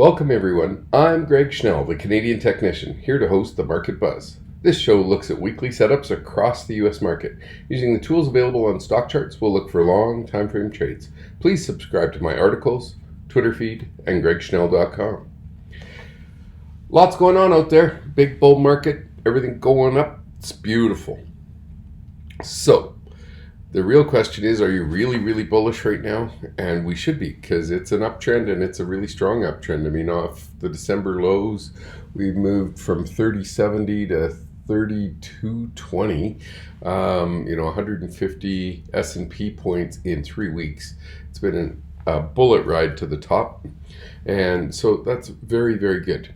Welcome everyone, I'm Greg Schnell, the Canadian technician, here to host the Market Buzz. This show looks at weekly setups across the US market. Using the tools available on StockCharts, we'll look for long time frame trades. Please subscribe to my articles, Twitter feed, and gregschnell.com. Lots going on out there, big bull market, everything going up, it's beautiful. So, the real question is, are you really bullish right now? And we should be, because it's an uptrend and it's a really strong uptrend. I mean, off the December lows, we've moved from 30.70 to 32.20, 150 S&P points in 3 weeks. It's been a bullet ride to the top. And so that's very good.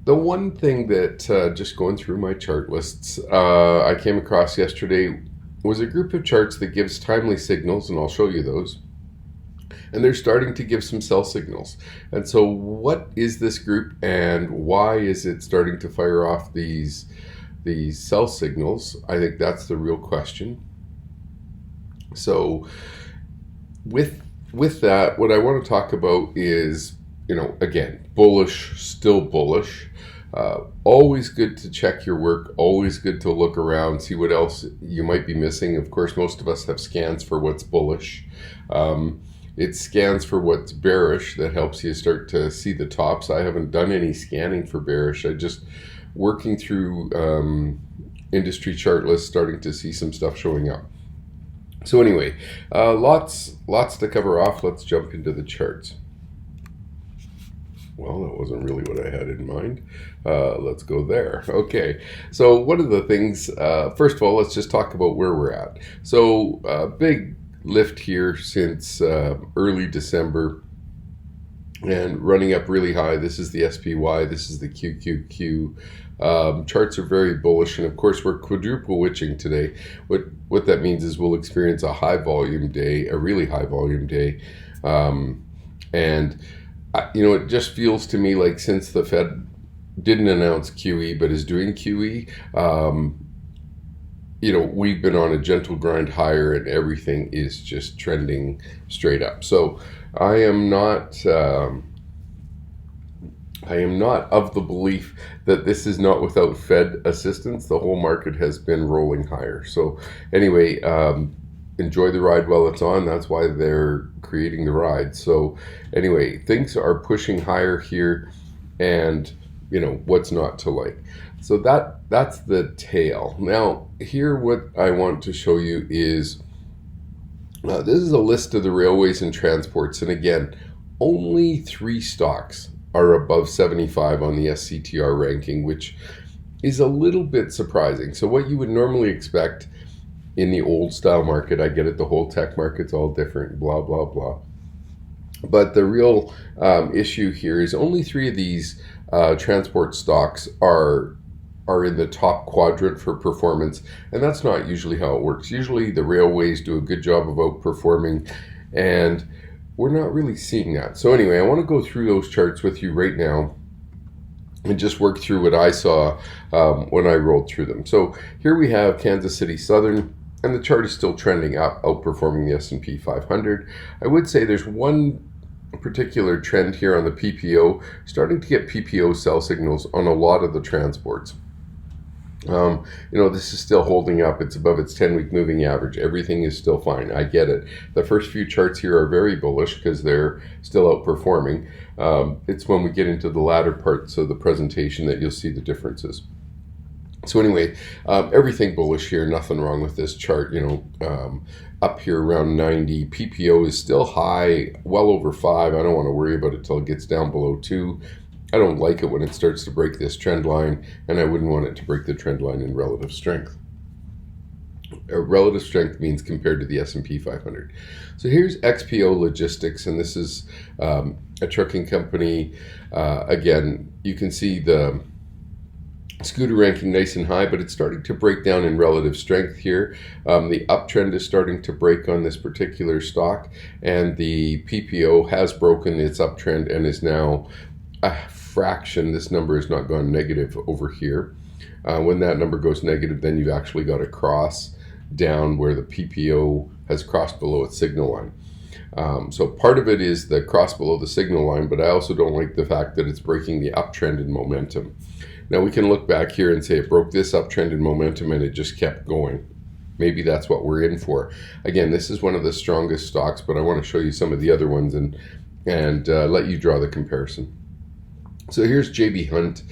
The one thing that, just going through my chart lists, I came across yesterday was a group of charts that gives timely signals, and I'll show you those. And they're starting to give some sell signals. And so what is this group and why is it starting to fire off these sell signals? I think that's the real question. So with that, what I want to talk about is, again, bullish, still bullish. Always good to check your work, always good to look around, see what else you might be missing. Of course, most of us have scans for what's bullish. It's scans for what's bearish that helps you start to see the tops. I haven't done any scanning for bearish. I just working through industry chart lists, starting to see some stuff showing up. So anyway, lots to cover off. Let's jump into the charts. Well, that wasn't really what I had in mind. Let's go there. Okay, so one of the things, first of all, let's just talk about where we're at. So big lift here since early December and running up really high. This is the SPY, this is the QQQ. Charts are very bullish, and of course we're quadruple witching today. What that means is we'll experience a high volume day, a really high volume day, and it just feels to me like since the Fed didn't announce QE but is doing QE, we've been on a gentle grind higher and everything is just trending straight up. So I am not of the belief that this is not without Fed assistance. The whole market has been rolling higher. So anyway, enjoy the ride while it's on. That's why they're creating the ride. So anyway, things are pushing higher here, and what's not to like. So that's the tail. Now here, what I want to show you is this is a list of the railways and transports, and again, only 3 stocks are above 75 on the SCTR ranking, which is a little bit surprising. So what you would normally expect in the old style market, I get it, the whole tech market's all different, blah blah. But the real issue here is only 3 of these transport stocks are in the top quadrant for performance, and that's not usually how it works. Usually the railways do a good job of outperforming, and we're not really seeing that. So anyway, I want to go through those charts with you right now and just work through what I saw when I rolled through them. So here we have Kansas City Southern, and the chart is still trending up, outperforming the S&P 500. I would say there's one particular trend here on the PPO, starting to get PPO sell signals on a lot of the transports. This is still holding up. It's above its 10-week moving average. Everything is still fine. I get it. The first few charts here are very bullish because they're still outperforming. It's when we get into the latter parts of the presentation that you'll see the differences. So anyway, everything bullish here, nothing wrong with this chart, up here around 90. PPO is still high, well over 5. I don't want to worry about it till it gets down below 2. I don't like it when it starts to break this trend line, and I wouldn't want it to break the trend line in relative strength. Relative strength means compared to the S&P 500. So here's XPO Logistics, and this is a trucking company. Again, you can see the scooter ranking nice and high, but it's starting to break down in relative strength here. The uptrend is starting to break on this particular stock, and the PPO has broken its uptrend and is now a fraction. This number has not gone negative over here. When that number goes negative, then you've actually got a cross down where the PPO has crossed below its signal line. So part of it is the cross below the signal line, but I also don't like the fact that it's breaking the uptrend in momentum. Now we can look back here and say it broke this uptrend in momentum and it just kept going. Maybe that's what we're in for. Again, this is one of the strongest stocks, but I want to show you some of the other ones and let you draw the comparison. So here's JB Hunt,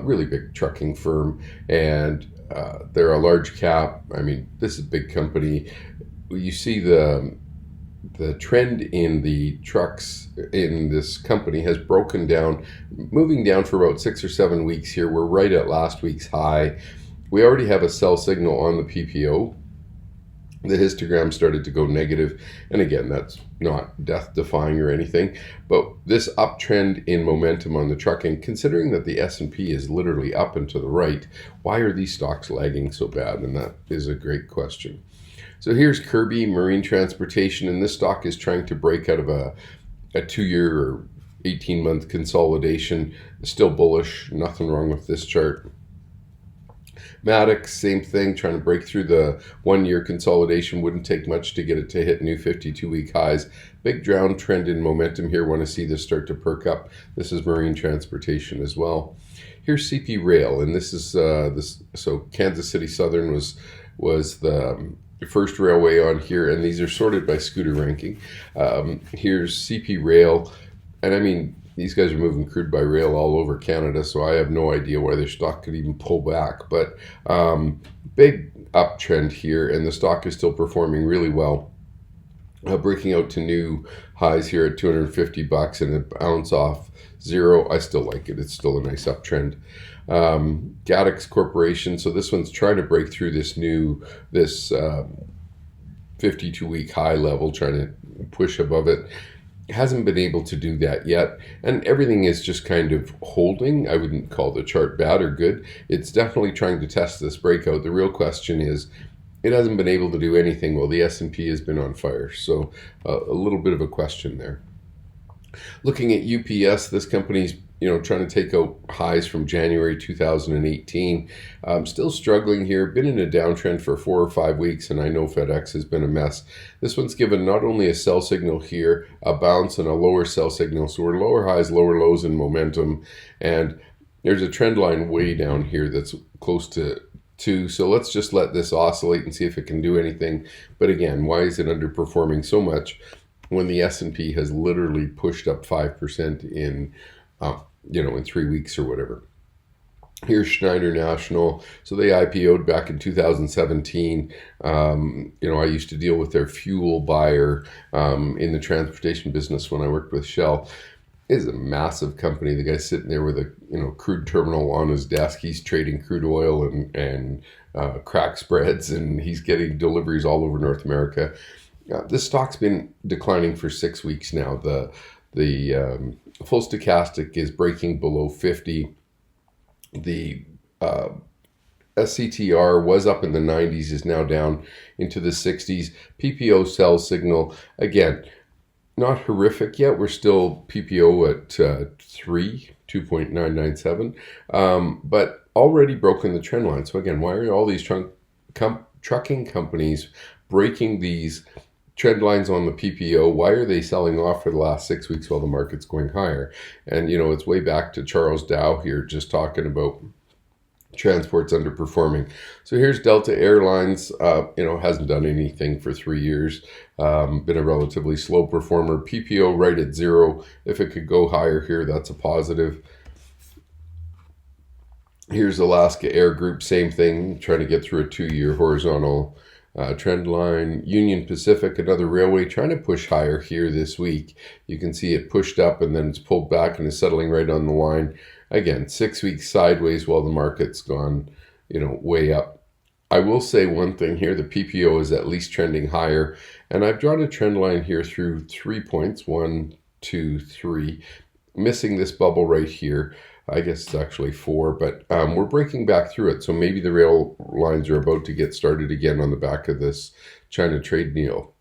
really big trucking firm, and they're a large cap. I mean, this is a big company. You see the trend in the trucks in this company has broken down, moving down for about 6 or 7 weeks here. We're right at last week's high. We already have a sell signal on the PPO. The histogram started to go negative, and again, that's not death-defying or anything, but this uptrend in momentum on the trucking, considering that the S&P is literally up and to the right, why are these stocks lagging so bad? And that is a great question. So here's Kirby Marine Transportation, and this stock is trying to break out of a 2-year or 18-month consolidation. Still bullish, nothing wrong with this chart. Maddox, same thing, trying to break through the 1-year consolidation. Wouldn't take much to get it to hit new 52-week highs. Big downtrend in momentum here. Want to see this start to perk up. This is marine transportation as well. Here's CP Rail, and this is so Kansas City Southern was the first railway on here, and these are sorted by scooter ranking. Here's CP Rail, and I mean, these guys are moving crude by rail all over Canada, so I have no idea why their stock could even pull back. But big uptrend here, and the stock is still performing really well. Breaking out to new highs here at $250 and a bounce off zero. I still like it. It's still a nice uptrend. Gaddix Corporation. So this one's trying to break through this 52-week high level, trying to push above it. Hasn't been able to do that yet, and everything is just kind of holding. I wouldn't call the chart bad or good. It's definitely trying to test this breakout. The real question is, it hasn't been able to do anything while the S&P has been on fire. So a little bit of a question there. Looking at UPS, this company's trying to take out highs from January 2018. Still struggling here. Been in a downtrend for 4 or 5 weeks, and I know FedEx has been a mess. This one's given not only a sell signal here, a bounce, and a lower sell signal. So we're lower highs, lower lows in momentum, and there's a trend line way down here that's close to 2. So let's just let this oscillate and see if it can do anything. But again, why is it underperforming so much when the S&P has literally pushed up 5% in 3 weeks or whatever? Here's Schneider National. So they IPO'd back in 2017. I used to deal with their fuel buyer in the transportation business when I worked with Shell. It is a massive company. The guy's sitting there with a crude terminal on his desk. He's trading crude oil and crack spreads, and he's getting deliveries all over North America. This stock's been declining for 6 weeks now. The full stochastic is breaking below 50. The SCTR was up in the 90s, is now down into the 60s. PPO sell signal, again, not horrific yet. We're still PPO at 2.997, but already broken the trend line. So again, why are all these trucking companies breaking these trend lines on the PPO? Why are they selling off for the last 6 weeks while the market's going higher? And it's way back to Charles Dow here, just talking about transport's underperforming. So here's Delta Airlines. Hasn't done anything for 3 years. Been a relatively slow performer. PPO right at 0. If it could go higher here, that's a positive. Here's Alaska Air Group, same thing, trying to get through a 2-year horizontal trend line. Union Pacific, another railway, trying to push higher here this week. You can see it pushed up and then it's pulled back and is settling right on the line. Again, 6 weeks sideways while the market's gone, way up. I will say one thing here, the PPO is at least trending higher, and I've drawn a trend line here through 3 points, 1, 2, 3, missing this bubble right here. I guess it's actually 4, but we're breaking back through it. So maybe the rail lines are about to get started again on the back of this China trade deal.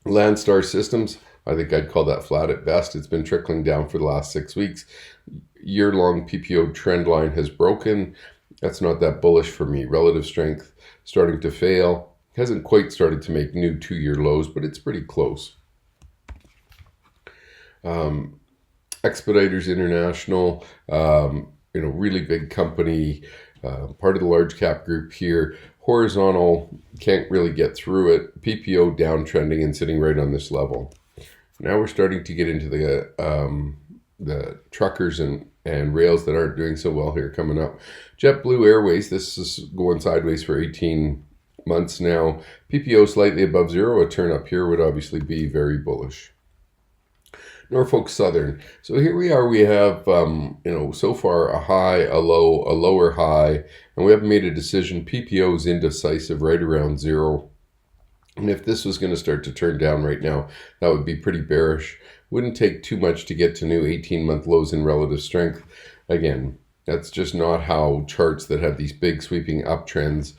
Landstar Systems, I think I'd call that flat at best. It's been trickling down for the last 6 weeks. Year-long PPO trend line has broken. That's not that bullish for me. Relative strength starting to fail. Hasn't quite started to make new 2-year lows, but it's pretty close. Expeditors International, really big company, part of the large cap group here. Horizontal, can't really get through it. PPO downtrending and sitting right on this level. Now we're starting to get into the truckers and rails that aren't doing so well here coming up. JetBlue Airways, this is going sideways for 18 months now. PPO slightly above zero. A turn up here would obviously be very bullish. Norfolk Southern. So here we are. We have, so far a high, a low, a lower high, and we haven't made a decision. PPO is indecisive, right around zero. And if this was going to start to turn down right now, that would be pretty bearish. Wouldn't take too much to get to new 18-month lows in relative strength. Again, that's just not how charts that have these big sweeping uptrends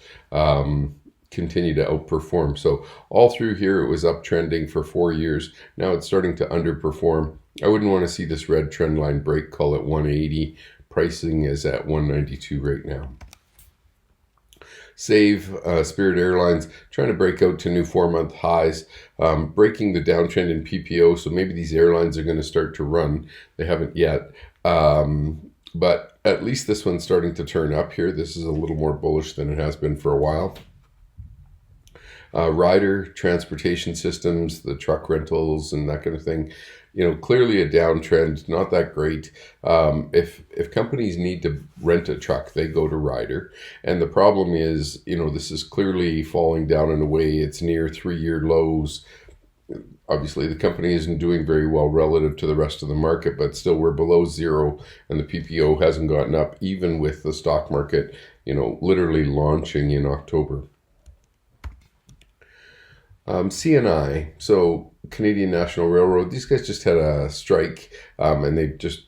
continue to outperform. So all through here, it was uptrending for 4 years. Now it's starting to underperform. I wouldn't want to see this red trend line break, call it 180. Pricing is at 192 right now. Save, Spirit Airlines, trying to break out to new 4-month highs, breaking the downtrend in PPO. So maybe these airlines are going to start to run. They haven't yet. But at least this one's starting to turn up here. This is a little more bullish than it has been for a while. Ryder, transportation systems, the truck rentals and that kind of thing, clearly a downtrend, not that great. If companies need to rent a truck, they go to Ryder. And the problem is, this is clearly falling down in a way. It's near 3-year lows. Obviously, the company isn't doing very well relative to the rest of the market, but still we're below zero, and the PPO hasn't gotten up, even with the stock market, literally launching in October. CNI, so Canadian National Railroad, these guys just had a strike, and they've just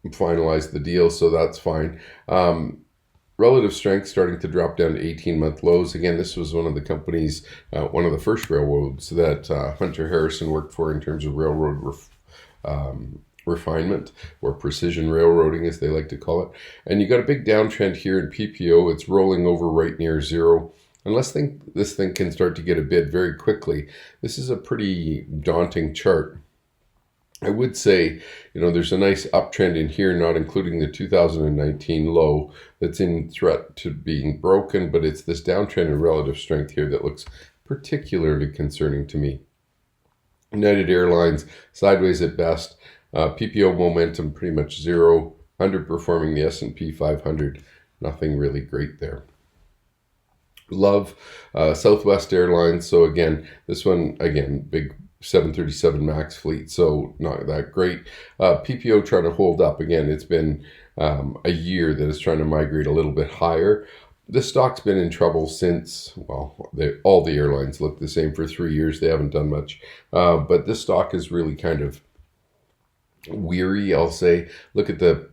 finalized the deal, so that's fine. Relative strength starting to drop down to 18-month lows. Again, this was one of the companies, one of the first railroads that Hunter Harrison worked for in terms of railroad refinement, or precision railroading as they like to call it. And you got a big downtrend here in PPO. It's rolling over right near zero. Unless this thing can start to get a bid very quickly, this is a pretty daunting chart. I would say, there's a nice uptrend in here, not including the 2019 low that's in threat to being broken, but it's this downtrend in relative strength here that looks particularly concerning to me. United Airlines, sideways at best. PPO momentum pretty much zero, underperforming the S&P 500. Nothing really great there. Love, Southwest Airlines. So again, this one, big 737 MAX fleet, so not that great. PPO trying to hold up. Again, it's been a year that is trying to migrate a little bit higher. The stock's been in trouble since, all the airlines look the same for 3 years. They haven't done much. But this stock is really kind of weary, I'll say. Look at the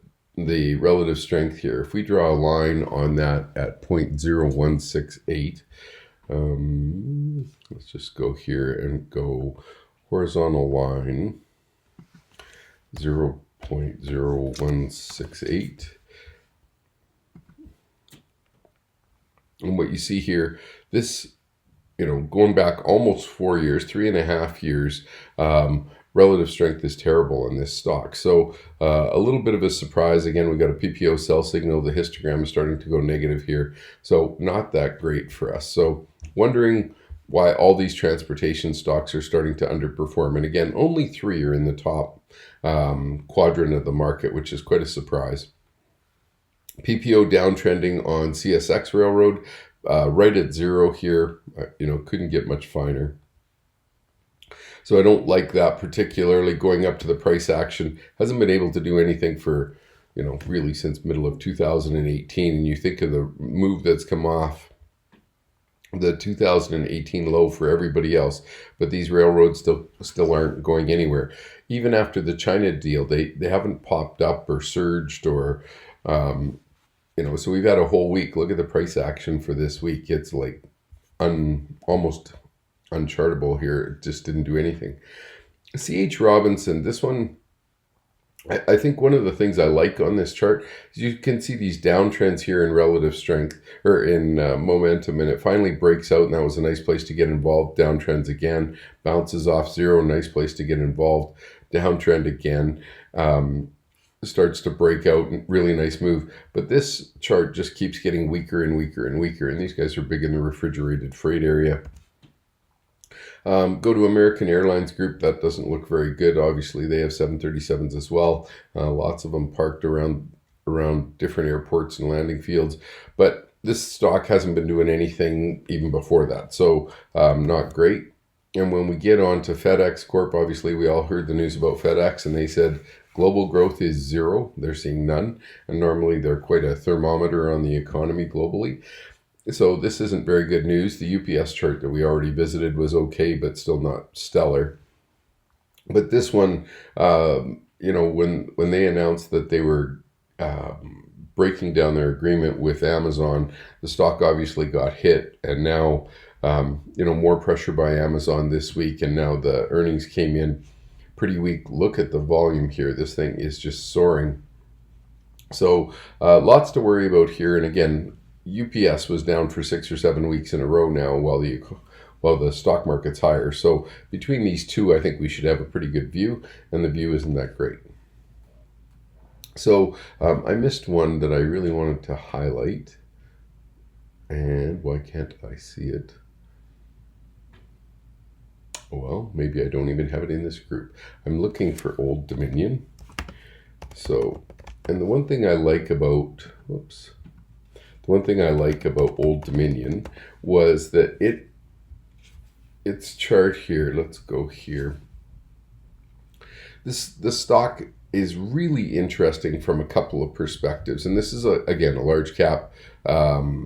relative strength here. If we draw a line on that at 0.0168, let's just go here and go horizontal line 0.0168. And what you see here, this, going back almost 4 years, 3.5 years, relative strength is terrible in this stock. So a little bit of a surprise. Again, we got a PPO sell signal. The histogram is starting to go negative here. So not that great for us. So wondering why all these transportation stocks are starting to underperform. And again, only 3 are in the top quadrant of the market, which is quite a surprise. PPO downtrending on CSX Railroad, right at zero here. Couldn't get much finer. So I don't like that particularly. Going up to the price action, hasn't been able to do anything for, really since middle of 2018. And you think of the move that's come off the 2018 low for everybody else, but these railroads still aren't going anywhere. Even after the China deal, they haven't popped up or surged or, so we've had a whole week. Look at the price action for this week. It's like almost unchartable here. It just didn't do anything. C.H. Robinson, this one, I think one of the things I like on this chart is you can see these downtrends here in relative strength or in momentum, and it finally breaks out, and that was a nice place to get involved. Downtrends again, bounces off zero, nice place to get involved. downtrend again. Starts to break out, really nice move. But this chart just keeps getting weaker and weaker and weaker. And these guys are big in the refrigerated freight area. Go to American Airlines Group. That doesn't look very good. Obviously, they have 737s as well. Lots of them parked around different airports and landing fields. But this stock hasn't been doing anything even before that. So not great. And when we get on to FedEx Corp, obviously we all heard the news about FedEx, and they said global growth is zero. They're seeing none. And normally they're quite a thermometer on the economy globally. So this isn't very good news. The UPS chart that we already visited was okay, but still not stellar. But this one, you know, when they announced that they were breaking down their agreement with Amazon, the stock obviously got hit, and now you know, more pressure by Amazon this week, and now the earnings came in pretty weak. Look at the volume here. This thing is just soaring. So lots to worry about here. And again, UPS was down for 6 or 7 weeks in a row now, while the stock market's higher. So between these two, I think we should have a pretty good view, and the view isn't that great. So I missed one that I really wanted to highlight, and why can't I see it? Well, maybe I don't even have it in this group. I'm looking for Old Dominion. So, and the one thing I like about, Old Dominion was that its chart here, let's go here. This stock is really interesting from a couple of perspectives. And this is, again, a large cap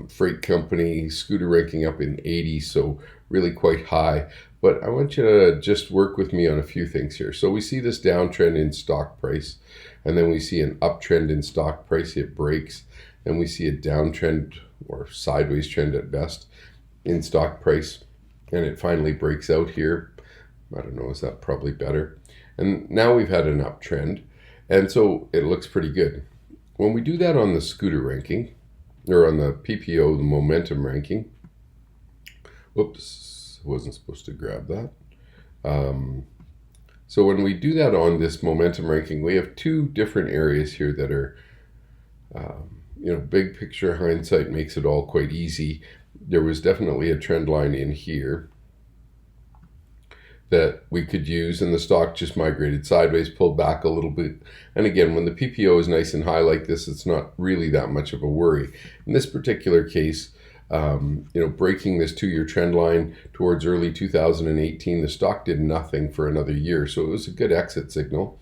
freight company, scooter ranking up in 80, so really quite high. But I want you to just work with me on a few things here. So we see this downtrend in stock price, and then we see an uptrend in stock price. It breaks. Then we see a downtrend, or sideways trend at best, in stock price, and it finally breaks out here. I don't know, is that probably better? And now we've had an uptrend, and so it looks pretty good. When we do that on the scooter ranking, or on the PPO, the momentum ranking, whoops, wasn't supposed to grab that. So when we do that on this momentum ranking, we have two different areas here that are, you know, big picture hindsight makes it all quite easy. There was definitely a trend line in here that we could use, and the stock just migrated sideways, pulled back a little bit. And again, when the PPO is nice and high like this, it's not really that much of a worry. In this particular case, you know, breaking this 2-year trend line towards early 2018, the stock did nothing for another year. So it was a good exit signal.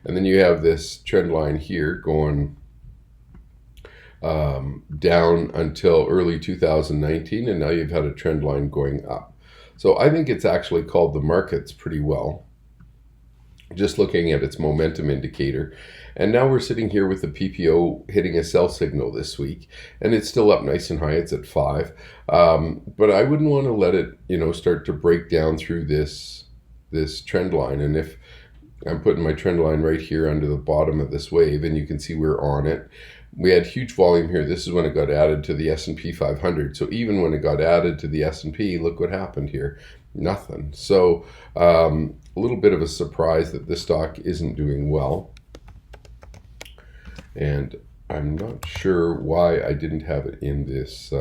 And then you have this trend line here going down until early 2019, and now you've had a trend line going up. So I think it's actually called the markets pretty well, just looking at its momentum indicator. And now we're sitting here with the PPO hitting a sell signal this week, and it's still up nice and high. It's at 5. But I wouldn't want to let it, you know, start to break down through this trend line. And if I'm putting my trend line right here under the bottom of this wave, and you can see we're on it. We had huge volume here. This is when it got added to the S&P 500. So even when it got added to the S&P, look what happened here. Nothing. So a little bit of a surprise that this stock isn't doing well. And I'm not sure why I didn't have it in this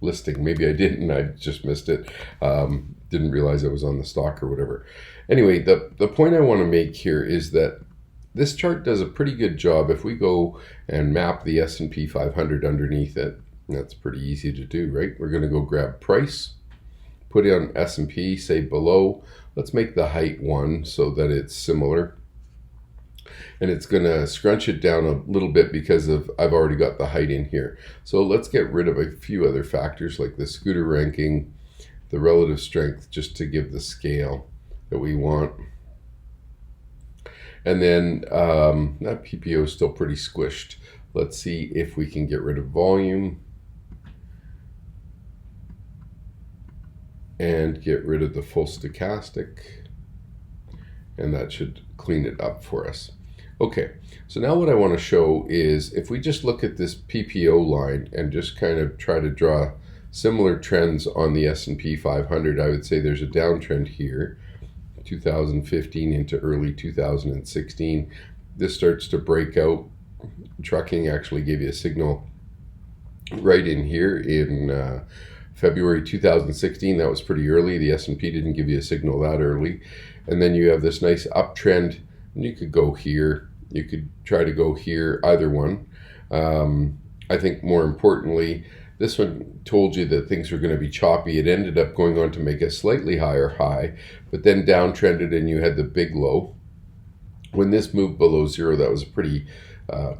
listing. Maybe I didn't. I just missed it. Didn't realize it was on the stock or whatever. Anyway, the point I want to make here is that this chart does a pretty good job. If we go and map the S&P 500 underneath it, that's pretty easy to do, right? We're going to go grab price, put it on S&P, say below. Let's make the height 1 so that it's similar. And it's going to scrunch it down a little bit because I've already got the height in here. So let's get rid of a few other factors like the scooter ranking, the relative strength, just to give the scale that we want. And then that PPO is still pretty squished. Let's see if we can get rid of volume and get rid of the full stochastic. And that should clean it up for us. Okay, so now what I want to show is if we just look at this PPO line and just kind of try to draw similar trends on the S&P 500, I would say there's a downtrend here. 2015 into early 2016. This starts to break out. Trucking actually gave you a signal right in here in February 2016. That was pretty early. The S&P didn't give you a signal that early. And then you have this nice uptrend, and you could go here. You could try to go here, either one. I think more importantly, this one told you that things were going to be choppy. It ended up going on to make a slightly higher high, but then downtrended and you had the big low. When this moved below zero, that was a pretty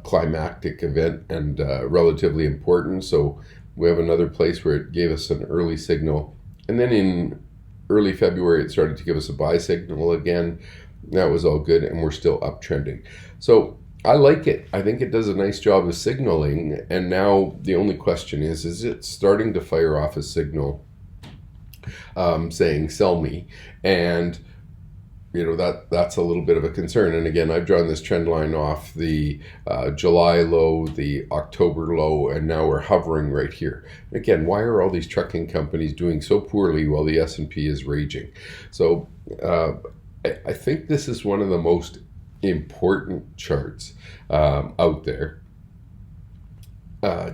climactic event and relatively important. So we have another place where it gave us an early signal. And then in early February, it started to give us a buy signal again. That was all good, and we're still uptrending. So I like it. I think it does a nice job of signaling. And now the only question is it starting to fire off a signal saying sell me? And that's a little bit of a concern. And again, I've drawn this trend line off the July low, the October low, and now we're hovering right here. Again, why are all these trucking companies doing so poorly while the S&P is raging? So I think this is one of the most important charts out there.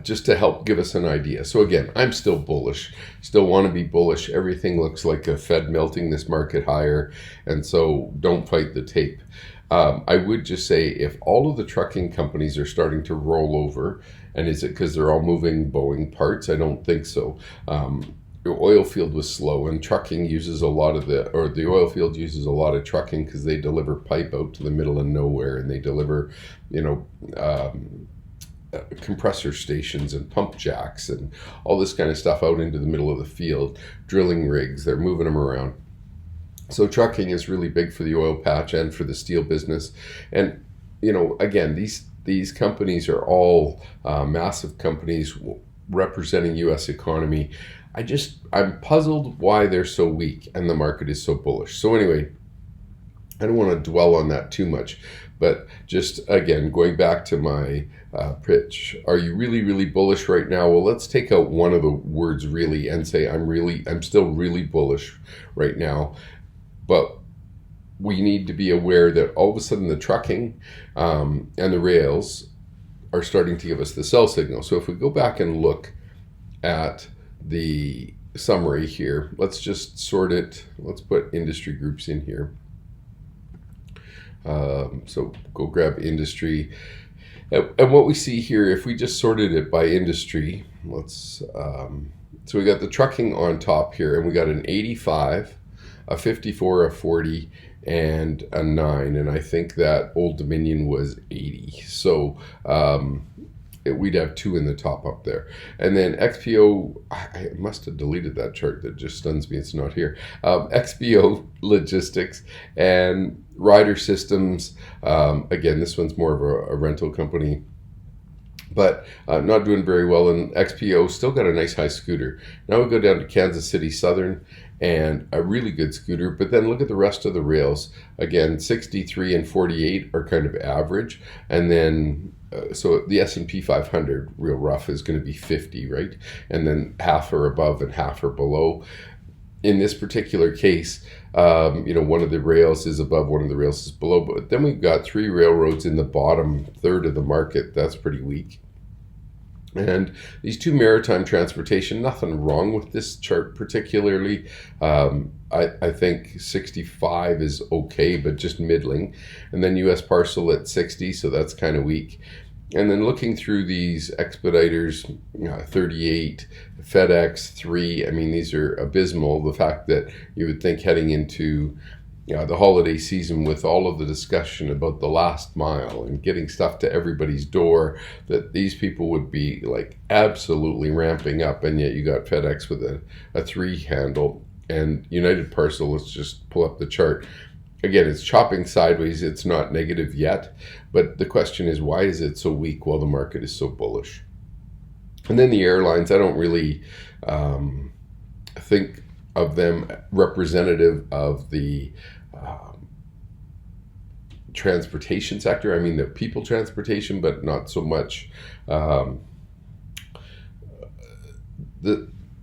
Just to help give us an idea. So again, I'm still bullish, still want to be bullish. Everything looks like a Fed melting this market higher, and so don't fight the tape. I would just say if all of the trucking companies are starting to roll over, and is it because they're all moving Boeing parts? I don't think so. The oil field was slow, and trucking uses a lot of the oil field uses a lot of trucking because they deliver pipe out to the middle of nowhere, and they deliver, compressor stations and pump jacks and all this kind of stuff out into the middle of the field. Drilling rigs, they're moving them around. So trucking is really big for the oil patch and for the steel business. And again, these companies are all massive companies representing U.S. economy. I'm puzzled why they're so weak and the market is so bullish. So anyway, I don't want to dwell on that too much, but just again, going back to my pitch, are you really, really bullish right now? Well, let's take out one of the words really and say I'm still really bullish right now, but we need to be aware that all of a sudden the trucking and the rails are starting to give us the sell signal. So if we go back and look at the summary here, let's just sort it. Let's put industry groups in here. So go grab industry. And what we see here, if we just sorted it by industry, so we got the trucking on top here, and we got an 85, a 54, a 40, and a 9. And I think that Old Dominion was 80. So we'd have 2 in the top up there. And then XPO, I must have deleted that chart. That just stuns me. It's not here. XPO Logistics and Ryder Systems. Again, this one's more of a rental company, but not doing very well. And XPO still got a nice high scooter. Now we go down to Kansas City Southern and a really good scooter. But then look at the rest of the rails. Again, 63 and 48 are kind of average. And then so the S&P 500 real rough is going to be 50, right? And then half are above and half are below. In this particular case, one of the rails is above, one of the rails is below. But then we've got 3 railroads in the bottom third of the market. That's pretty weak. And these 2 maritime transportation, nothing wrong with this chart particularly. I think 65 is okay, but just middling. And then US parcel at 60, so that's kind of weak. And then looking through these expediters, 38, FedEx 3, I mean, these are abysmal. The fact that you would think heading into the holiday season with all of the discussion about the last mile and getting stuff to everybody's door, that these people would be like absolutely ramping up, and yet you got FedEx with a 3 handle, and United Parcel, let's just pull up the chart. Again, it's chopping sideways. It's not negative yet, but the question is, why is it so weak while the market is so bullish? And then the airlines, I don't really think of them representative of the transportation sector. I mean, the people transportation, but not so much.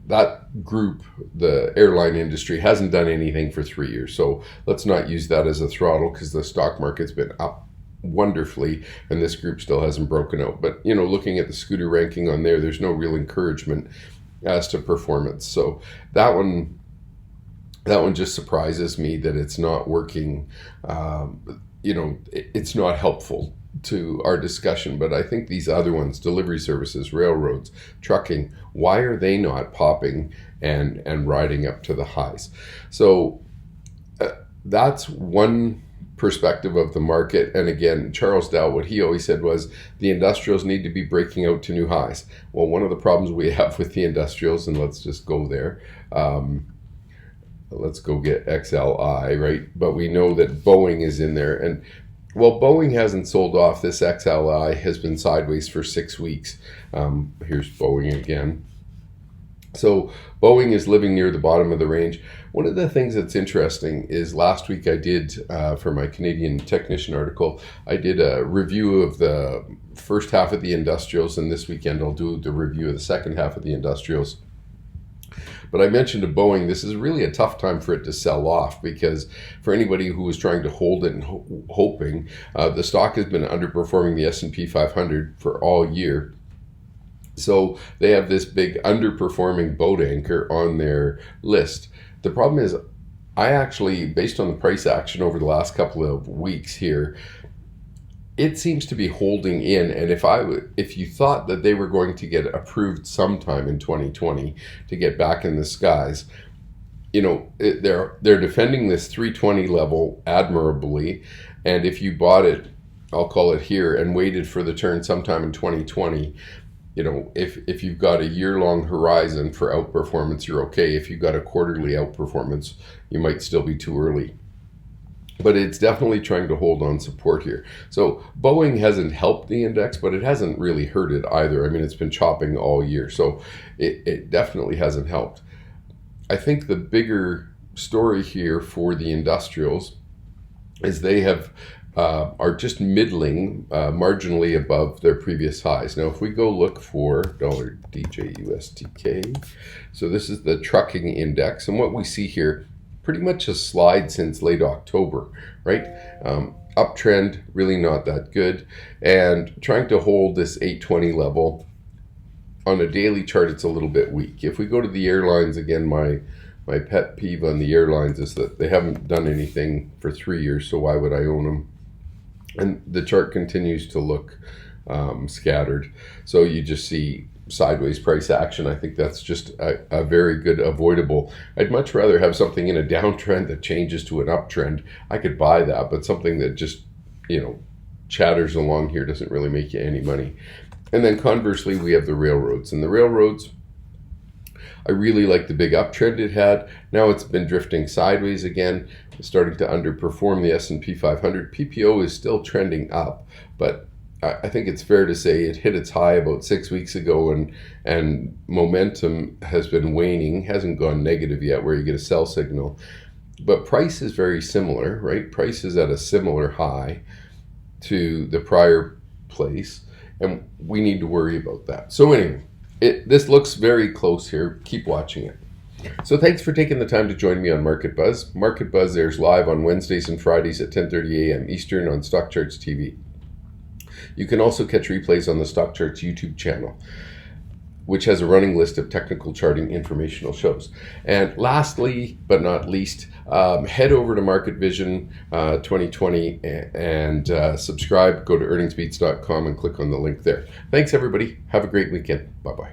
that group, the airline industry, hasn't done anything for 3 years. So let's not use that as a throttle, because the stock market's been up wonderfully and this group still hasn't broken out. But looking at the scooter ranking on there, there's no real encouragement as to performance. So that one just surprises me that it's not working. It's not helpful to our discussion. But I think these other ones, delivery services, railroads, trucking, why are they not popping and riding up to the highs? So that's one perspective of the market. And again, Charles Dow, what he always said was the industrials need to be breaking out to new highs. Well, one of the problems we have with the industrials, and let's just go there, let's go get XLI, right? But we know that Boeing is in there. And well, Boeing hasn't sold off. This XLI has been sideways for 6 weeks. Here's Boeing again. So Boeing is living near the bottom of the range. One of the things that's interesting is last week I did, for my Canadian Technician article, I did a review of the first half of the industrials, and this weekend I'll do the review of the second half of the industrials. But I mentioned to Boeing, this is really a tough time for it to sell off, because for anybody who was trying to hold it and hoping, the stock has been underperforming the S&P 500 for all year. So they have this big underperforming boat anchor on their list. The problem is, I actually, based on the price action over the last couple of weeks here, it seems to be holding in. And if you thought that they were going to get approved sometime in 2020 to get back in the skies, they're defending this 320 level admirably. And if you bought it, I'll call it here, and waited for the turn sometime in 2020, if you've got a year-long horizon for outperformance, you're okay. If you've got a quarterly outperformance, you might still be too early. But it's definitely trying to hold on support here. So Boeing hasn't helped the index, but it hasn't really hurt it either. I mean, it's been chopping all year, so it definitely hasn't helped. I think the bigger story here for the industrials is they are just middling, marginally above their previous highs. Now, if we go look for dollar DJUSTK, so this is the trucking index, and what we see here, pretty much a slide since late October, right? Uptrend, really not that good, and trying to hold this 820 level. On a daily chart, it's a little bit weak. If we go to the airlines, again, my pet peeve on the airlines is that they haven't done anything for 3 years, so why would I own them? And the chart continues to look scattered. So you just see sideways price action. I think that's just a very good avoidable. I'd much rather have something in a downtrend that changes to an uptrend. I could buy that, but something that just, chatters along here doesn't really make you any money. And then conversely, we have the railroads. And the railroads, I really like the big uptrend it had. Now it's been drifting sideways again, starting to underperform the S&P 500. PPO is still trending up, but I think it's fair to say it hit its high about 6 weeks ago, and momentum has been waning, hasn't gone negative yet where you get a sell signal. But price is very similar, right? Price is at a similar high to the prior place, and we need to worry about that. So anyway, this looks very close here. Keep watching it. So thanks for taking the time to join me on Market Buzz. Market Buzz airs live on Wednesdays and Fridays at 10:30 a.m. Eastern on StockCharts TV. You can also catch replays on the StockCharts YouTube channel, which has a running list of technical charting informational shows. And lastly, but not least, head over to Market Vision 2020 and subscribe. Go to earningsbeats.com and click on the link there. Thanks, everybody. Have a great weekend. Bye-bye.